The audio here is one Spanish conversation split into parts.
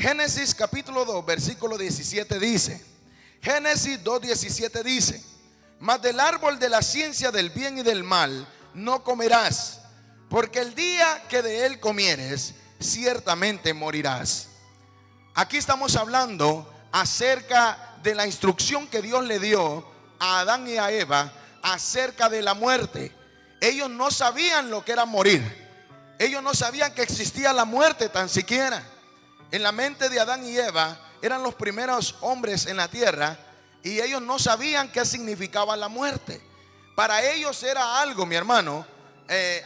Génesis capítulo 2 versículo 17 dice, Génesis 2:17 dice: mas del árbol de la ciencia del bien y del mal no comerás, porque el día que de él comieres, ciertamente morirás. Aquí estamos hablando acerca de la instrucción que Dios le dio a Adán y a Eva acerca de la muerte. Ellos no sabían lo que era morir. Ellos no sabían que existía la muerte tan siquiera. En la mente de Adán y Eva eran los primeros hombres en la tierra y ellos no sabían qué significaba la muerte. Para ellos era algo, mi hermano,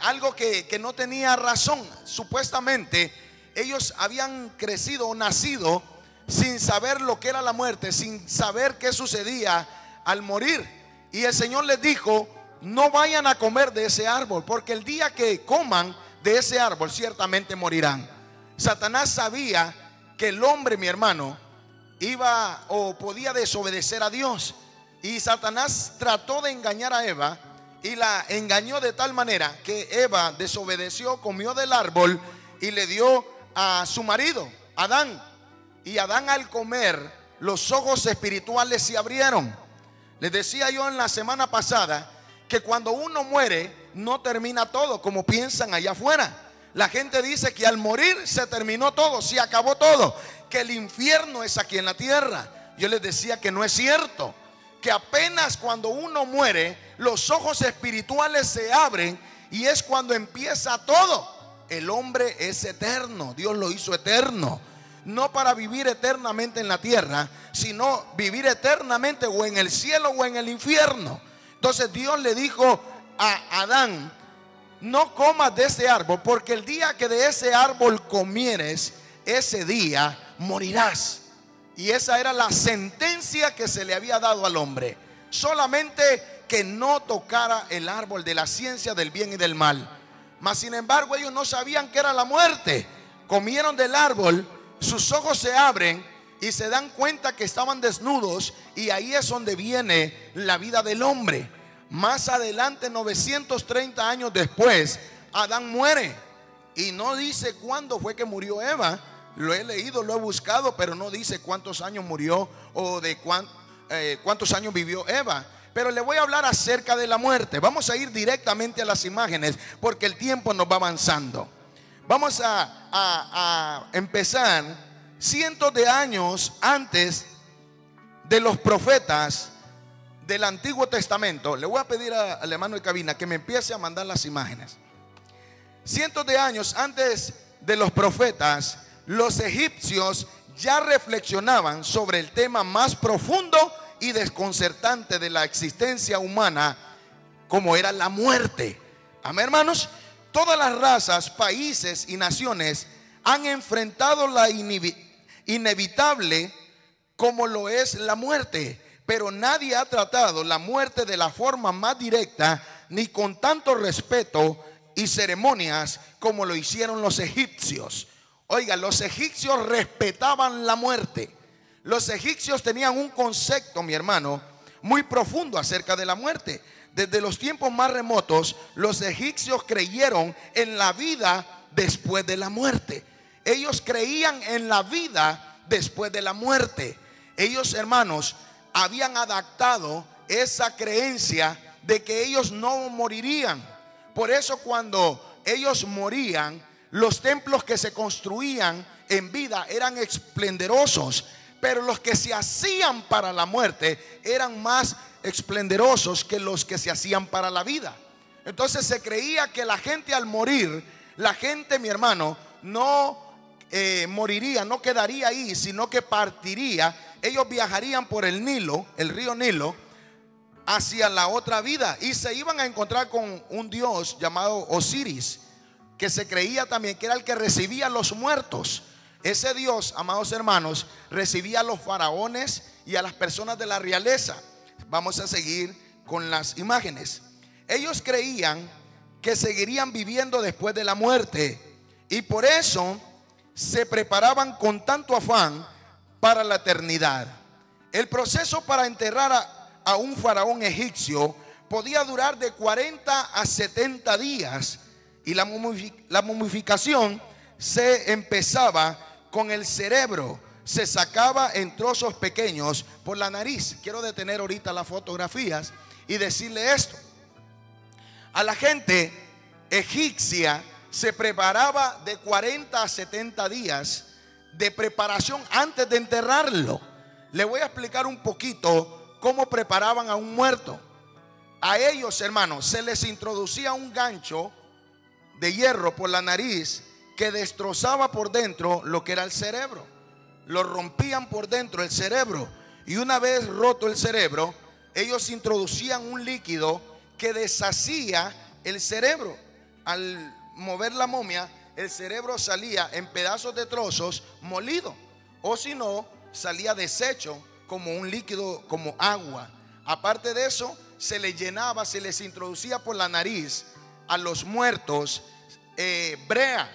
algo que no tenía razón. Supuestamente ellos habían crecido o nacido sin saber lo que era la muerte, sin saber qué sucedía al morir. Y el Señor les dijo: no vayan a comer de ese árbol, porque el día que coman de ese árbol ciertamente morirán. Satanás sabía que el hombre, mi hermano, iba o podía desobedecer a Dios. Y Satanás trató de engañar a Eva y la engañó de tal manera que Eva desobedeció, comió del árbol y le dio a su marido, Adán. Y Adán, al comer, los ojos espirituales se abrieron. Les decía yo en la semana pasada que cuando uno muere no termina todo como piensan allá afuera. La gente dice que al morir se terminó todo, se acabó todo, que el infierno es aquí en la tierra. Yo les decía que no es cierto, que apenas cuando uno muere los ojos espirituales se abren y es cuando empieza todo. El hombre es eterno, Dios lo hizo eterno, no para vivir eternamente en la tierra, sino vivir eternamente o en el cielo o en el infierno. Entonces Dios le dijo a Adán: no comas de ese árbol, porque el día que de ese árbol comieres, ese día morirás. Y esa era la sentencia que se le había dado al hombre, solamente que no tocara el árbol de la ciencia del bien y del mal. Mas sin embargo ellos no sabían qué era la muerte. Comieron del árbol, sus ojos se abren y se dan cuenta que estaban desnudos, y ahí es donde viene la vida del hombre. Más adelante, 930 años después, Adán muere. Y no dice cuándo fue que murió Eva. Lo he leído, lo he buscado, pero no dice cuántos años murió o de cuántos años vivió Eva. Pero le voy a hablar acerca de la muerte. Vamos a ir directamente a las imágenes porque el tiempo nos va avanzando. Vamos a empezar cientos de años antes de los profetas del Antiguo Testamento. Le voy a pedir al hermano de cabina que me empiece a mandar las imágenes. Cientos de años antes de los profetas, los egipcios ya reflexionaban sobre el tema más profundo y desconcertante de la existencia humana, como era la muerte. Amén, hermanos. Todas las razas, países y naciones han enfrentado la inevitable como lo es la muerte. Pero nadie ha tratado la muerte de la forma más directa, ni con tanto respeto y ceremonias como lo hicieron los egipcios. Oiga, los egipcios respetaban la muerte. Los egipcios tenían un concepto, mi hermano, muy profundo acerca de la muerte. Desde los tiempos más remotos, los egipcios creyeron en la vida después de la muerte. Ellos creían en la vida después de la muerte. Ellos, hermanos, habían adaptado esa creencia de que ellos no morirían. Por eso cuando ellos morían, los templos que se construían en vida eran esplendorosos, pero los que se hacían para la muerte eran más esplendorosos que los que se hacían para la vida. Entonces se creía que la gente al morir, la gente, mi hermano, no moriría, no quedaría ahí, sino que partiría. Ellos viajarían por el Nilo, el río Nilo, hacia la otra vida, y se iban a encontrar con un dios llamado Osiris, que se creía también que era el que recibía a los muertos. Ese dios, amados hermanos, recibía a los faraones y a las personas de la realeza. Vamos a seguir con las imágenes. Ellos creían que seguirían viviendo después de la muerte, y por eso se preparaban con tanto afán para la eternidad. El proceso para enterrar a un faraón egipcio podía durar de 40 a 70 días, y la momificación se empezaba con el cerebro se sacaba en trozos pequeños por la nariz. Quiero detener ahorita las fotografías y decirle esto. A la gente egipcia se preparaba de 40 a 70 días de preparación antes de enterrarlo. Le voy a explicar un poquito cómo preparaban a un muerto. A ellos, hermanos, se les introducía un gancho de hierro por la nariz que destrozaba por dentro lo que era el cerebro. Lo rompían por dentro el cerebro, y una vez roto el cerebro, ellos introducían un líquido que deshacía el cerebro. Al mover la momia, el cerebro salía en pedazos de trozos molido, o si no, salía deshecho como un líquido, como agua. Aparte de eso, se les llenaba, se les introducía por la nariz a los muertos brea,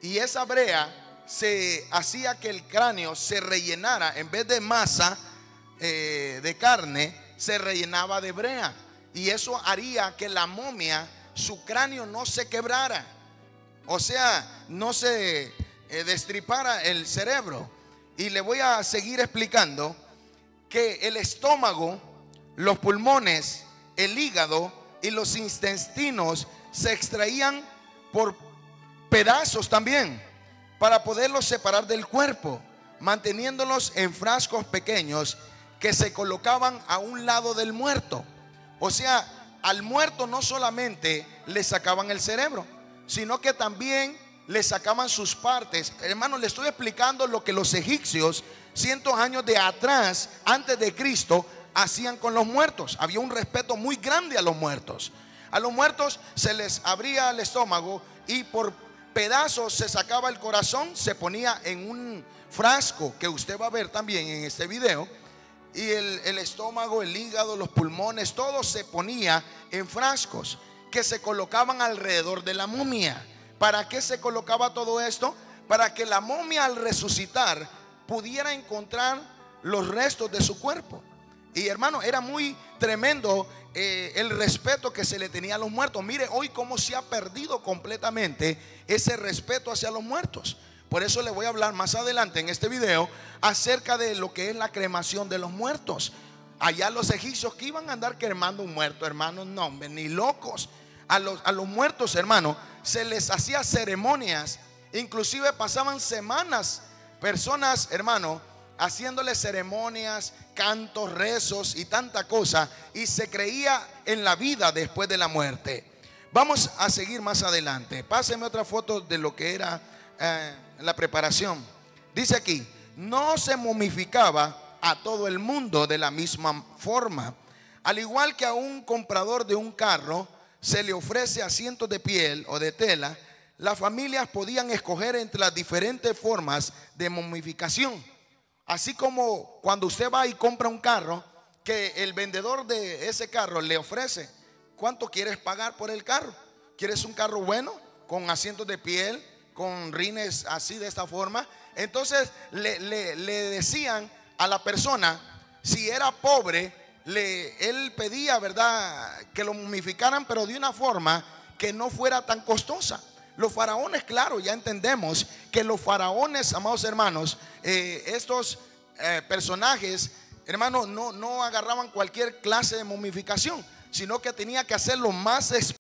y esa brea se hacía que el cráneo se rellenara. En vez de masa de carne, se rellenaba de brea, y eso haría que la momia, su cráneo no se quebrara, o sea, no se destripara el cerebro. Y le voy a seguir explicando que el estómago, los pulmones, el hígado y los intestinos se extraían por pedazos también, para poderlos separar del cuerpo, manteniéndolos en frascos pequeños que se colocaban a un lado del muerto. O sea, al muerto no solamente le sacaban el cerebro, sino que también le sacaban sus partes. Hermano, le estoy explicando lo que los egipcios, cientos de años de atrás, antes de Cristo, hacían con los muertos. Había un respeto muy grande a los muertos. A los muertos se les abría el estómago y por pedazos se sacaba el corazón, se ponía en un frasco que usted va a ver también en este video, y el estómago, el hígado, los pulmones, todo se ponía en frascos que se colocaban alrededor de la momia. ¿Para qué se colocaba todo esto? Para que la momia, al resucitar, pudiera encontrar los restos de su cuerpo. Y hermano, era muy tremendo el respeto que se le tenía a los muertos. Mire hoy cómo se ha perdido completamente ese respeto hacia los muertos. Por eso le voy a hablar más adelante en este video acerca de lo que es la cremación de los muertos. Allá los egipcios, que iban a andar cremando un muerto, hermanos, no, ni locos. A los muertos, hermano, se les hacía ceremonias. Inclusive pasaban semanas personas, hermano, haciéndoles ceremonias, cantos, rezos y tanta cosa, y se creía en la vida después de la muerte. Vamos a seguir más adelante. Pásenme otra foto de lo que era la preparación. Dice aquí: no se momificaba a todo el mundo de la misma forma. Al igual que a un comprador de un carro se le ofrece asientos de piel o de tela, las familias podían escoger entre las diferentes formas de momificación. Así como cuando usted va y compra un carro, que el vendedor de ese carro le ofrece: ¿cuánto quieres pagar por el carro? ¿Quieres un carro bueno, con asientos de piel, con rines así de esta forma? Entonces le decían a la persona, si era pobre, él pedía, ¿verdad?, que lo momificaran, pero de una forma que no fuera tan costosa. Los faraones, claro, ya entendemos que los faraones, amados hermanos, estos personajes, hermanos, no agarraban cualquier clase de momificación, sino que tenía que hacerlo más